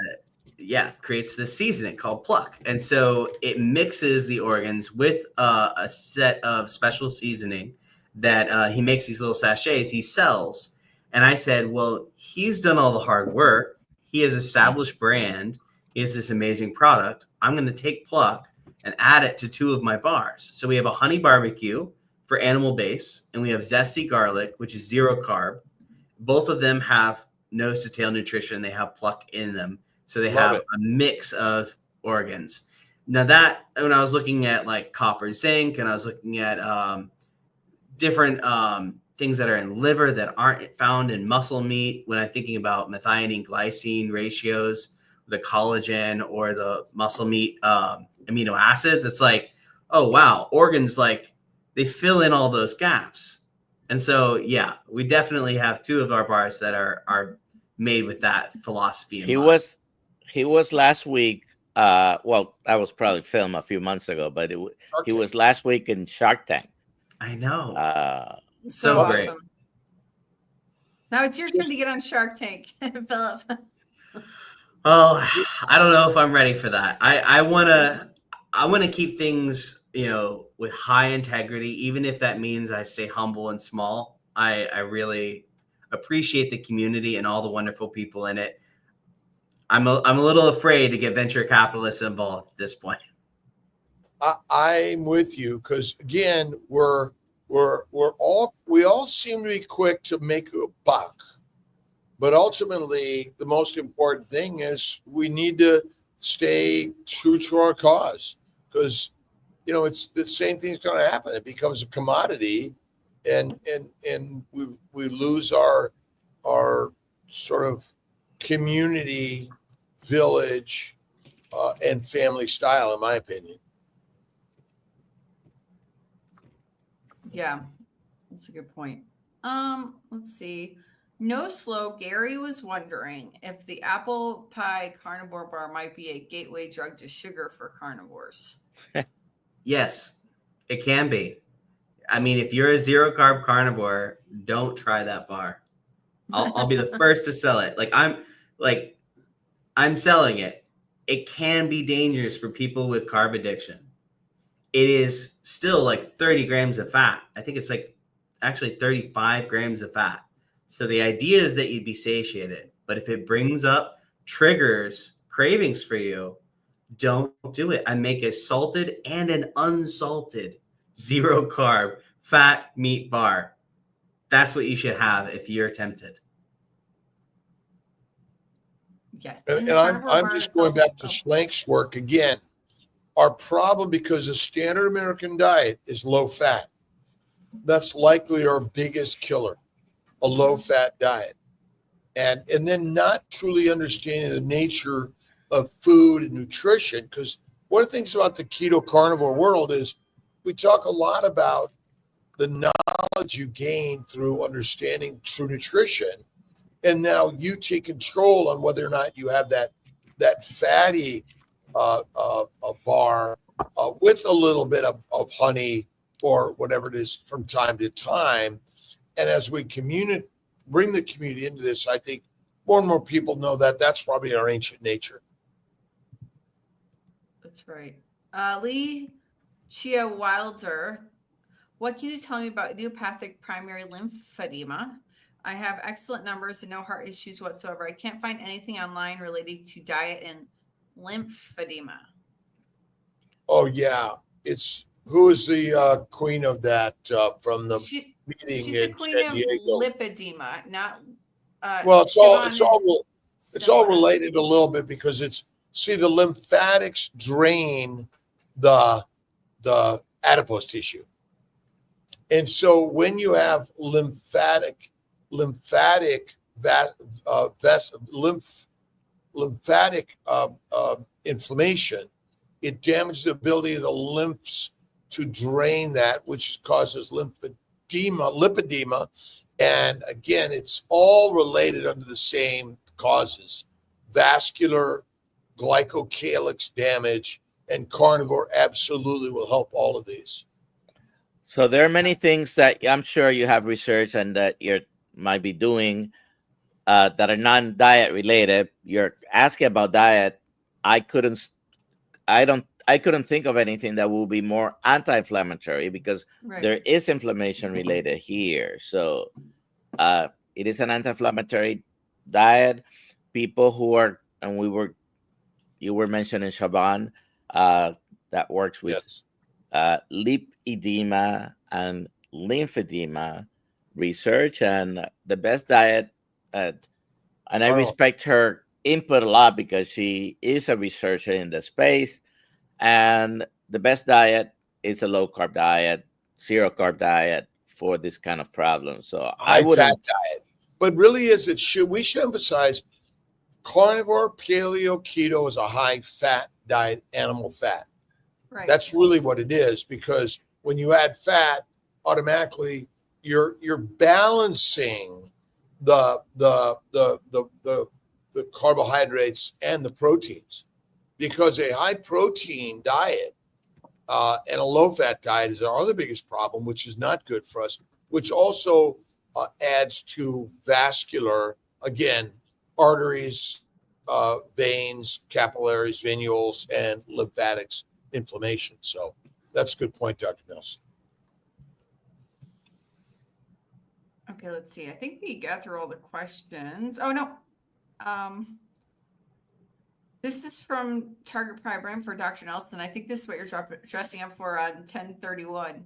creates this seasoning called Pluck. And so it mixes the organs with a set of special seasoning that he makes these little sachets he sells. And I said, well, he's done all the hard work. He has established brand. He has this amazing product. I'm going to take Pluck and add it to 2 of my bars. So we have a honey barbecue for animal base, and we have zesty garlic, which is 0 carb. Both of them have nose to tail nutrition. They have pluck in them. So they Love have it. a mix of organs. Now that, when I was looking at like copper, zinc, and I was looking at different things that are in liver that aren't found in muscle meat, when I'm thinking about methionine glycine ratios, the collagen or the muscle meat amino acids, it's like, oh wow, organs, like they fill in all those gaps. And so yeah, we definitely have 2 of our bars that are made with that philosophy in mind. He was last week. Well, that was probably filmed a few months ago, but he was last week in Shark Tank. I know. So so great. awesome. Now it's your turn to get on Shark Tank, Philip. Oh, I don't know if I'm ready for that. I wanna keep things, with high integrity, even if that means I stay humble and small. I really appreciate the community and all the wonderful people in it. I'm a little afraid to get venture capitalists involved at this point. I'm with you because again, we all seem to be quick to make a buck, but ultimately, the most important thing is we need to stay true to our cause because it's the same thing's going to happen. It becomes a commodity, and we lose our sort of community, village, and family style, in my opinion. Yeah, that's a good point. Let's see. No Slow Gary was wondering if the apple pie carnivore bar might be a gateway drug to sugar for carnivores. Yes, it can be. I mean, if you're a 0 carb carnivore, don't try that bar. I'll be the first to sell it. I'm selling it. It can be dangerous for people with carb addiction. It is still like 30 grams of fat. I think it's like actually 35 grams of fat. So the idea is that you'd be satiated, but if it brings up triggers, cravings for you, don't do it. I make a salted and an unsalted 0 carb fat meat bar. That's what you should have if you're tempted. Yes. And I'm just going back to Schlank's work again. Our problem, because the standard American diet is low fat, that's likely our biggest killer, a low fat diet. And then not truly understanding the nature of food and nutrition, because one of the things about the keto carnivore world is we talk a lot about the knowledge you gain through understanding true nutrition. And now you take control on whether or not you have that fatty bar with a little bit of honey or whatever it is from time to time. And as we bring the community into this, I think more and more people know that that's probably our ancient nature. That's right. Lee Chia Wilder, what can you tell me about idiopathic primary lymphedema? I have excellent numbers and no heart issues whatsoever. I can't find anything online related to diet and lymphedema. Oh yeah, who is the queen of that from the meeting? She's the queen of lipedema, not. Well, it's all related a little bit because the lymphatics drain the adipose tissue, and so when you have lymphatic inflammation, it damages the ability of the lymphs to drain that, which causes lipedema. And again, it's all related under the same causes: vascular, glycocalyx damage, and carnivore absolutely will help all of these. So there are many things that I'm sure you have researched and that you might be doing that are non-diet related. You're asking about diet. I couldn't think of anything that will be more anti-inflammatory because there is inflammation related here. So it is an anti-inflammatory diet. People who are, and you were mentioning Shaban, that works with lipedema and lymphedema research, and the best diet. And I Carl. respect her input a lot because she is a researcher in the space. And the best diet is a low carb diet, zero carb diet for this kind of problem. So I High wouldn't. fat diet. But really, we should emphasize carnivore, paleo, keto is a high fat diet, animal fat. Right. That's really what it is, because when you add fat, automatically you're balancing the carbohydrates and the proteins, because a high protein diet and a low fat diet is our other biggest problem, which is not good for us, which also adds to vascular, again, arteries, veins, capillaries, venules, and lymphatics inflammation. So that's a good point, Dr. Nelson. Okay, let's see. I think we got through all the questions. Oh no. This is from Target Prime for Dr. Nelson. I think this is what you're dressing up for on 1031.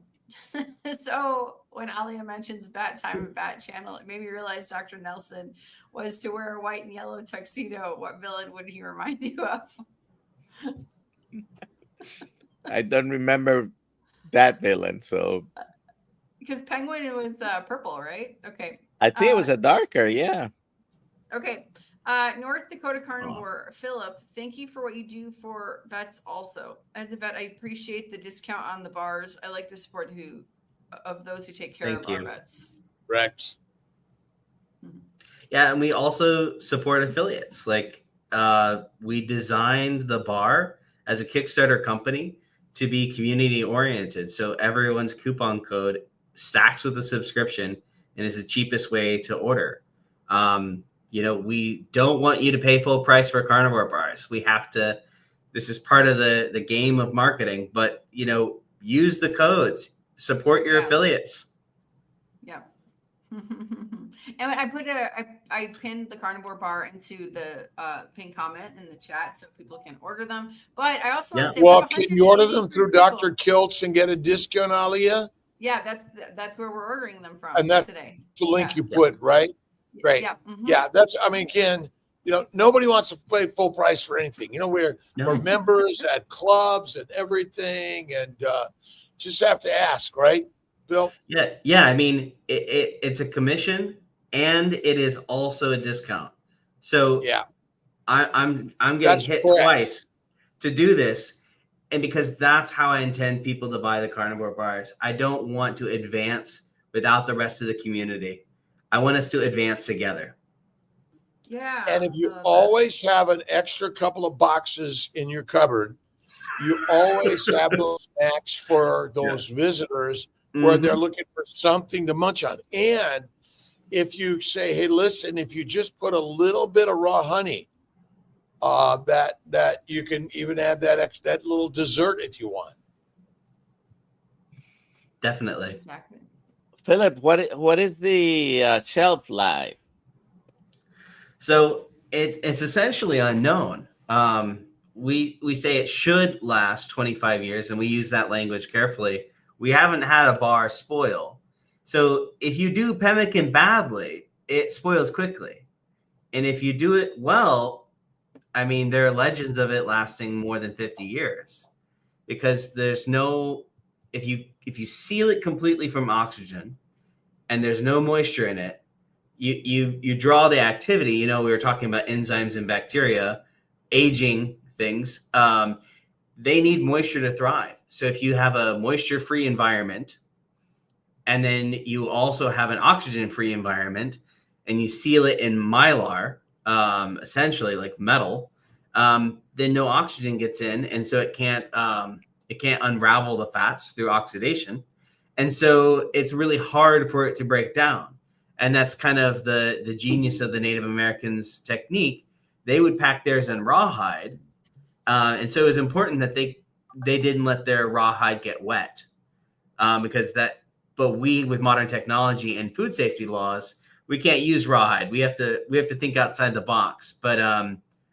So when Alia mentions bat time and bat channel, it made me realize Dr. Nelson was to wear a white and yellow tuxedo. What villain would he remind you of? I don't remember that villain. So Because Penguin, it was purple, right? Okay. I think it was a darker. Yeah. Okay. North Dakota Carnivore, Philip, thank you for what you do for vets also. As a vet, I appreciate the discount on the bars. I like the support of those who take care of our vets. Rex. Yeah, and we also support affiliates. Like we designed the bar as a Kickstarter company to be community oriented. So everyone's coupon code stacks with a subscription and is the cheapest way to order. We don't want you to pay full price for carnivore bars. We have to, this is part of the game of marketing, but use the codes, support your affiliates. Yeah. And I put I pinned the carnivore bar into the pinned comment in the chat so people can order them. But I also want to say, well, can you order them through Dr. Kiltz and get a discount, Alia? Yeah, that's where we're ordering them from. And that's today. The link you put, right? Right. Yeah. Mm-hmm. Yeah. Again, nobody wants to pay full price for anything. We're members at clubs and everything, and just have to ask, right, Bill? Yeah. I mean, it's a commission and it is also a discount. So yeah, I'm getting hit twice to do this, and because that's how I intend people to buy the carnivore bars. I don't want to advance without the rest of the community. I want us to advance together. Yeah. And if you always have an extra couple of boxes in your cupboard, you always have those snacks for those visitors where they're looking for something to munch on. And if you say, hey, listen, if you just put a little bit of raw honey, that you can even add that little dessert if you want. Definitely. Exactly. Philip, what is the shelf life? So it's essentially unknown. We say it should last 25 years, and we use that language carefully. We haven't had a bar spoil. So if you do pemmican badly, it spoils quickly. And if you do it well, I mean, there are legends of it lasting more than 50 years, because there's no, if you seal it completely from oxygen and there's no moisture in it, you draw the activity. We were talking about enzymes and bacteria, aging things. They need moisture to thrive. So if you have a moisture-free environment, and then you also have an oxygen-free environment, and you seal it in mylar, essentially like metal, then no oxygen gets in, and so it can't unravel the fats through oxidation, and so it's really hard for it to break down. And that's kind of the genius of the Native Americans' technique. They would pack theirs in rawhide, and so it was important that they didn't let their rawhide get wet, because that. But we, with modern technology and food safety laws, we can't use rawhide. We have to think outside the box. But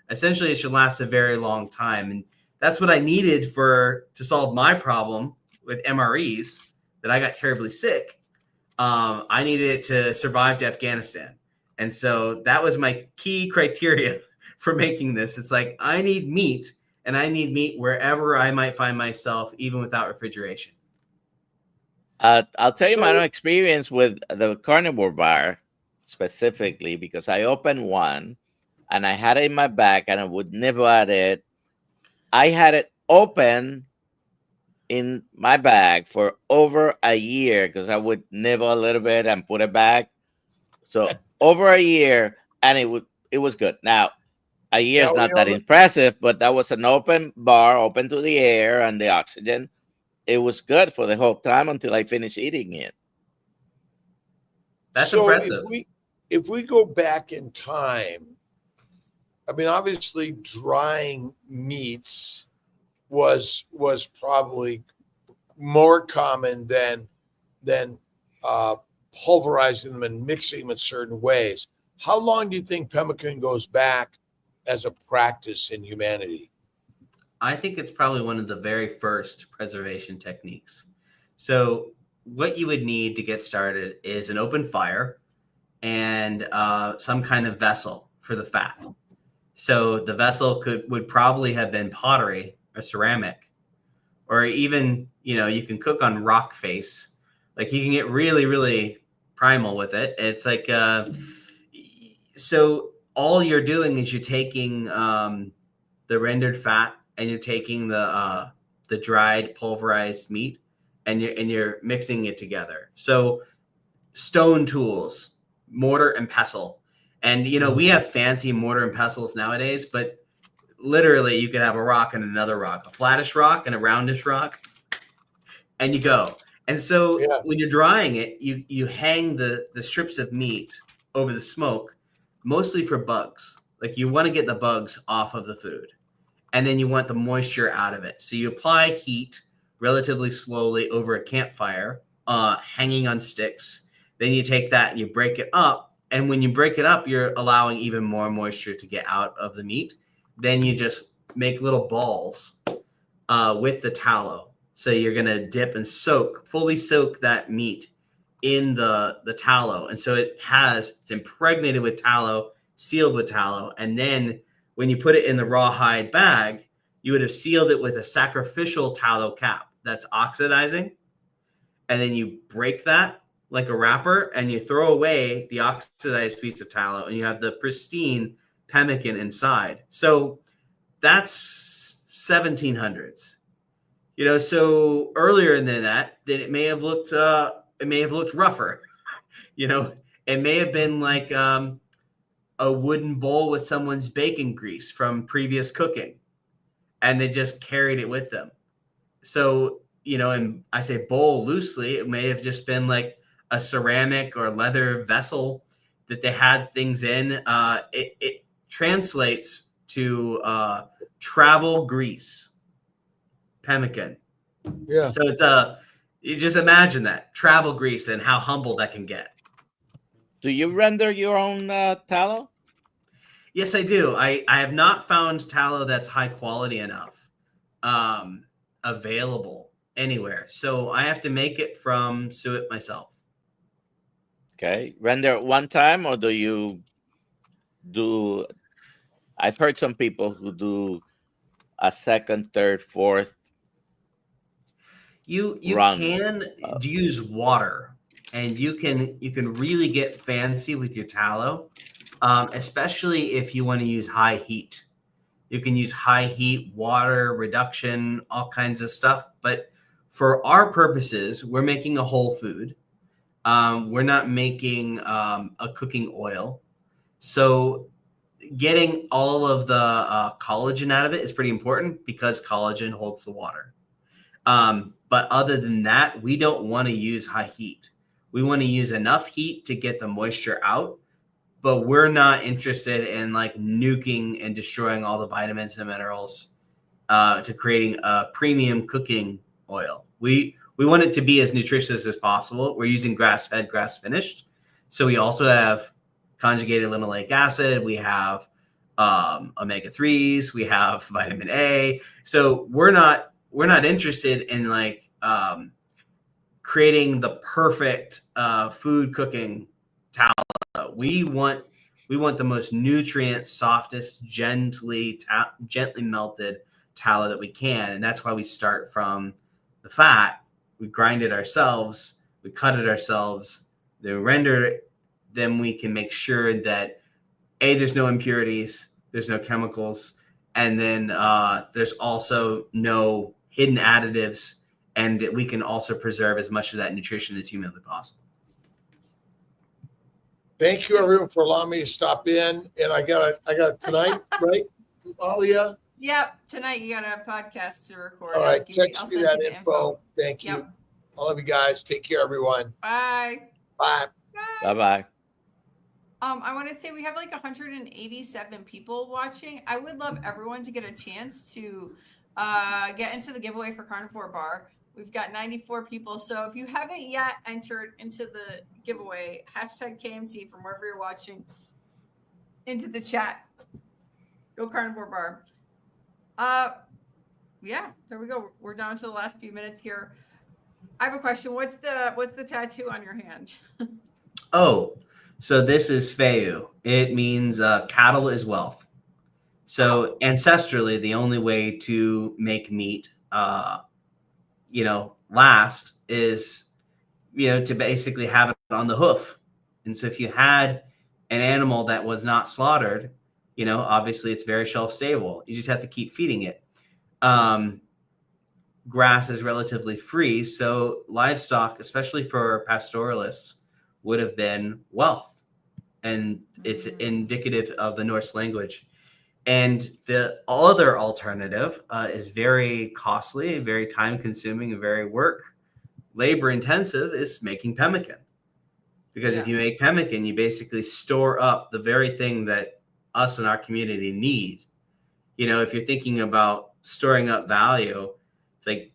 essentially, it should last a very long time, and that's what I needed to solve my problem with MREs, that I got terribly sick. I needed it to survive to Afghanistan. And so that was my key criteria for making this. It's like, I need meat, and I need meat wherever I might find myself, even without refrigeration. I'll tell you my So- own experience with the carnivore bar specifically, because I opened one and I had it in my bag and I would nibble at it. I had it open in my bag for over a year because I would nibble a little bit and put it back. So over a year, and it was good. Now a year Yeah, is we not that all- impressive, but that was an open bar, open to the air and the oxygen. It was good for the whole time until I finished eating it. That's so impressive. if we go back in time, I mean, obviously drying meats was probably more common than pulverizing them and mixing them in certain ways. How long do you think pemmican goes back as a practice in humanity? I think it's probably one of the very first preservation techniques. So what you would need to get started is an open fire and some kind of vessel for the fat. So the vessel would probably have been pottery or ceramic, or even, you can cook on rock face. Like, you can get really, really primal with it. It's like, so all you're doing is you're taking the rendered fat, and you're taking the dried pulverized meat, and you're mixing it together. So stone tools, mortar and pestle. And we have fancy mortar and pestles nowadays, but literally you could have a rock and another rock, a flattish rock and a roundish rock, and you go. And so Yeah. when you're drying it, you hang the strips of meat over the smoke, mostly for bugs. Like, you want to get the bugs off of the food, and then you want the moisture out of it. So you apply heat relatively slowly over a campfire, hanging on sticks. Then you take that and you break it up. And when you break it up, you're allowing even more moisture to get out of the meat. Then you just make little balls with the tallow. So you're going to dip and fully soak that meat in the tallow. And so it's impregnated with tallow, sealed with tallow. And then when you put it in the rawhide bag, you would have sealed it with a sacrificial tallow cap that's oxidizing. And then you break that like a wrapper, and you throw away the oxidized piece of tallow, and you have the pristine pemmican inside. So that's 1700s. So earlier than that, then it may have looked rougher. It may have been like a wooden bowl with someone's bacon grease from previous cooking, and they just carried it with them. So, and I say bowl loosely, it may have just been like a ceramic or leather vessel that they had things in. It translates to travel grease, pemmican. Yeah. So it's you just imagine that travel grease and how humble that can get. Do you render your own tallow? Yes, I do. I have not found tallow that's high quality enough available anywhere. So I have to make it from suet myself. Okay, render it one time, or do you do? I've heard some people who do a second, third, fourth. You Run. can use water, and you can really get fancy with your tallow, especially if you want to use high heat. You can use high heat, water reduction, all kinds of stuff. But for our purposes, we're making a whole food. We're not making a cooking oil. So getting all of the collagen out of it is pretty important, because collagen holds the water. But other than that, we don't want to use high heat. We want to use enough heat to get the moisture out, but we're not interested in like nuking and destroying all the vitamins and minerals to creating a premium cooking oil. We want it to be as nutritious as possible. We're using grass-fed, grass-finished. So we also have conjugated linoleic acid. We have omega-3s. We have vitamin A. So we're not interested in like creating the perfect food cooking tallow. We want the most nutrient, softest, gently melted tallow that we can, and that's why we start from the fat. We grind it ourselves, we cut it ourselves, then render it. Then we can make sure that there's no impurities, there's no chemicals, and then there's also no hidden additives, and we can also preserve as much of that nutrition as humanly possible. Thank you, everyone, for allowing me to stop in. And I got tonight, right, Alia? Yep. Tonight you got a podcast to record. All right, I'll text me send that you the info. Thank you. Yep. I love you guys. Take care, everyone. Bye. Bye. Bye-bye. I want to say we have like 187 people watching. I would love everyone to get a chance to get into the giveaway for Carnivore Bar. We've got 94 people. So if you haven't yet entered into the giveaway, hashtag KMT from wherever you're watching into the chat. Go Carnivore Bar. Yeah, there we go. We're down to the last few minutes here. I have a question. What's the tattoo on your hand? Oh, so this is Feu. It means cattle is wealth. So ancestrally, the only way to make meat, last is, to basically have it on the hoof. And so if you had an animal that was not slaughtered, obviously it's very shelf stable. You just have to keep feeding it. Grass is relatively free. So livestock, especially for pastoralists, would have been wealth. And it's indicative of the Norse language. And the other alternative is very costly, very time consuming, and very labor intensive, is making pemmican. Because if you make pemmican, you basically store up the very thing that us in our community need. If you're thinking about storing up value, it's like,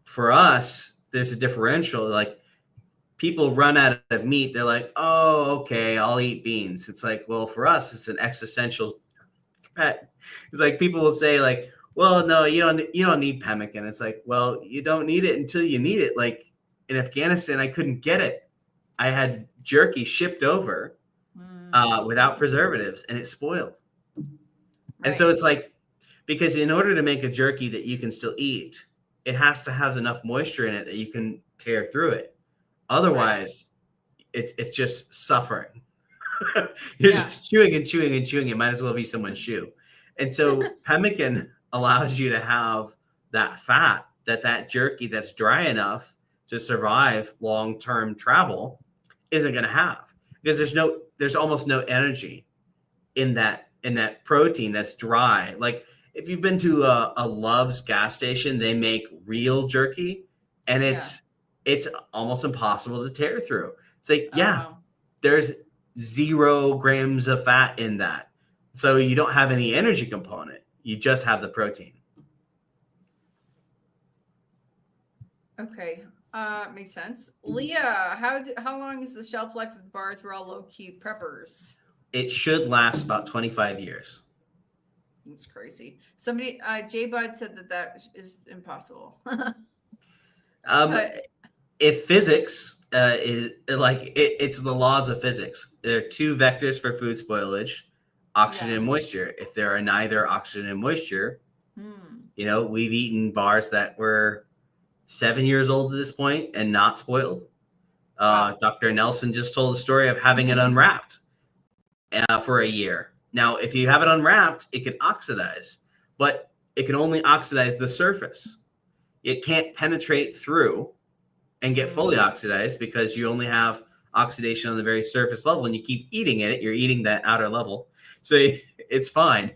for us, there's a differential. Like, people run out of meat. They're like, oh, okay, I'll eat beans. It's like, well, for us, it's an existential pet. It's like, people will say, like, well, no, you don't need pemmican. It's like, well, you don't need it until you need it. Like, in Afghanistan, I couldn't get it. I had jerky shipped over without preservatives, and it spoiled. Right. And so it's like, because in order to make a jerky that you can still eat, it has to have enough moisture in it that you can tear through it. Otherwise, it's just suffering. You're just chewing and chewing and chewing. It might as well be someone's shoe. And so pemmican allows you to have that fat, that jerky that's dry enough to survive long-term travel isn't going to have, because there's almost no energy in that protein that's dry. Like, if you've been to a Love's gas station, they make real jerky, and it's almost impossible to tear through. It's like, there's 0 grams of fat in that. So you don't have any energy component. You just have the protein. Okay. Makes sense. Leah, how long is the shelf life of the bars? We're all low-key preppers. It should last about 25 years. It's crazy. Somebody, J Bud said that is impossible. If physics is like, it's the laws of physics. There are 2 vectors for food spoilage: oxygen and moisture. If there are neither oxygen and moisture, we've eaten bars that were 7 years old at this point and not spoiled. Dr. Nelson just told the story of having it unwrapped for a year. Now, if you have it unwrapped, it can oxidize, but it can only oxidize the surface. It can't penetrate through and get fully oxidized, because you only have oxidation on the very surface level. And you keep eating it, you're eating that outer level. So it's fine.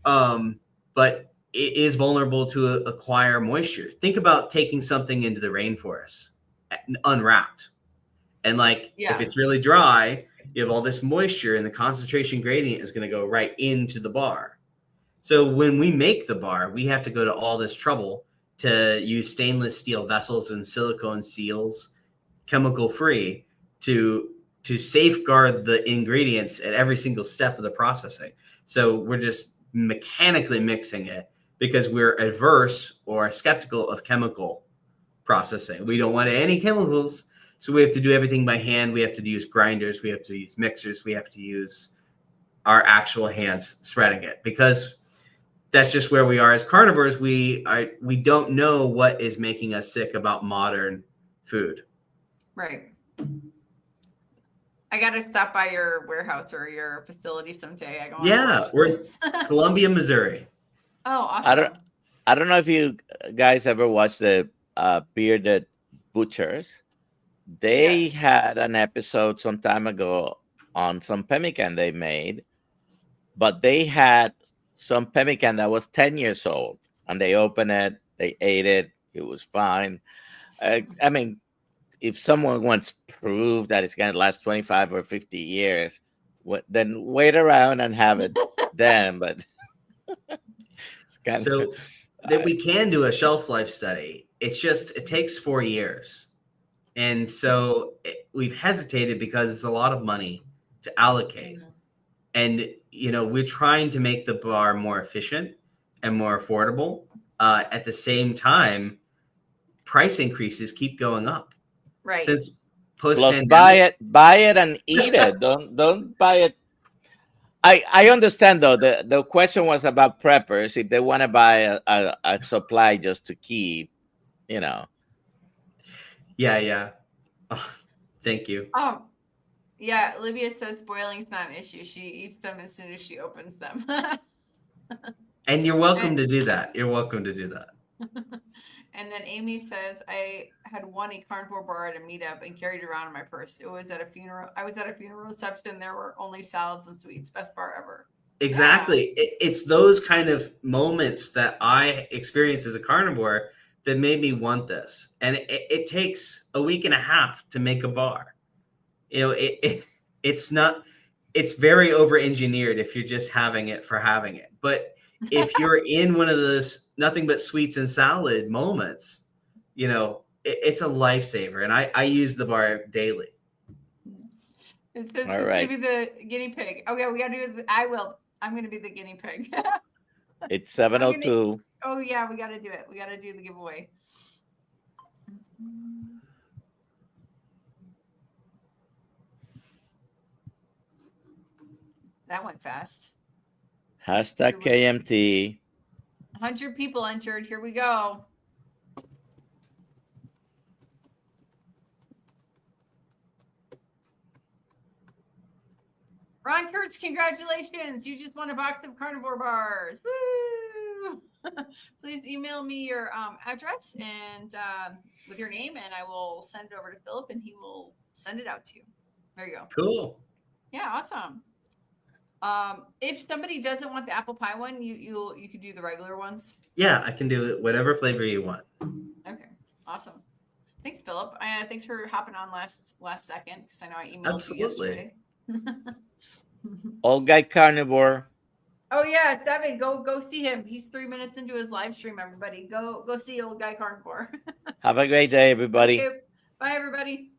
But it is vulnerable to acquire moisture. Think about taking something into the rainforest unwrapped. And if it's really dry, you have all this moisture, and the concentration gradient is going to go right into the bar. So when we make the bar, we have to go to all this trouble to use stainless steel vessels and silicone seals, chemical free, to safeguard the ingredients at every single step of the processing. So we're just mechanically mixing it because we're averse or skeptical of chemical processing. We don't want any chemicals, so we have to do everything by hand. We have to use grinders. We have to use mixers. We have to use our actual hands spreading it, because that's just where we are as carnivores. We don't know what is making us sick about modern food. Right. I gotta stop by your warehouse or your facility someday. I go. Yeah, we're Columbia, Missouri. Oh, awesome. I don't know if you guys ever watched the Bearded Butchers. They Yes. had an episode some time ago on some pemmican they made, but they had some pemmican that was 10 years old, and they opened it, they ate it, it was fine. I mean, if someone wants proof that it's going to last 25 or 50 years, then wait around and have it then. But it's kind So of that we can do a shelf life study. It's just, it takes 4 years. And so we've hesitated because it's a lot of money to allocate. And, you know, we're trying to make the bar more efficient and more affordable. At the same time, price increases keep going up. Right. Since plus post-pandemic. buy it and eat it. Don't buy it. I understand though. The question was about preppers, if they want to buy a supply just to keep, you know. Yeah. Oh, thank you. Yeah, Olivia says boiling's not an issue. She eats them as soon as she opens them. And you're welcome to do that. You're welcome to do that. And then Amy says, I had won a carnivore bar at a meetup and carried it around in my purse. It was at a funeral. I was at a funeral reception. There were only salads and sweets. Best bar ever. Exactly. Yeah. It's those kind of moments that I experienced as a carnivore that made me want this. And it takes a week and a half to make a bar. You know, it's not, it's very over engineered if you're just having it for having it. But if you're in one of those nothing but sweets and salad moments, you know, it's a lifesaver. And I use the bar daily. It says All it's right. gonna be the guinea pig. Oh yeah, we gotta do it. I will. I'm gonna be the guinea pig. It's 7:02. Oh yeah, we gotta do it. We gotta do the giveaway. That went fast. Hashtag KMT. 100 people entered. Here we go. Ron Kurtz, congratulations. You just won a box of carnivore bars. Woo! Please email me your address and with your name, and I will send it over to Philip, and he will send it out to you. There you go. Cool. Yeah, awesome. If somebody doesn't want the apple pie one, you could do the regular ones. Yeah, I can do it whatever flavor you want. Okay, awesome. Thanks, Philip. Thanks for hopping on last second, because I know I emailed you yesterday. Old Guy Carnivore. Oh yeah, Seven, go see him. He's 3 minutes into his live stream. Everybody, go see Old Guy Carnivore. Have a great day, everybody. Okay. Bye, everybody.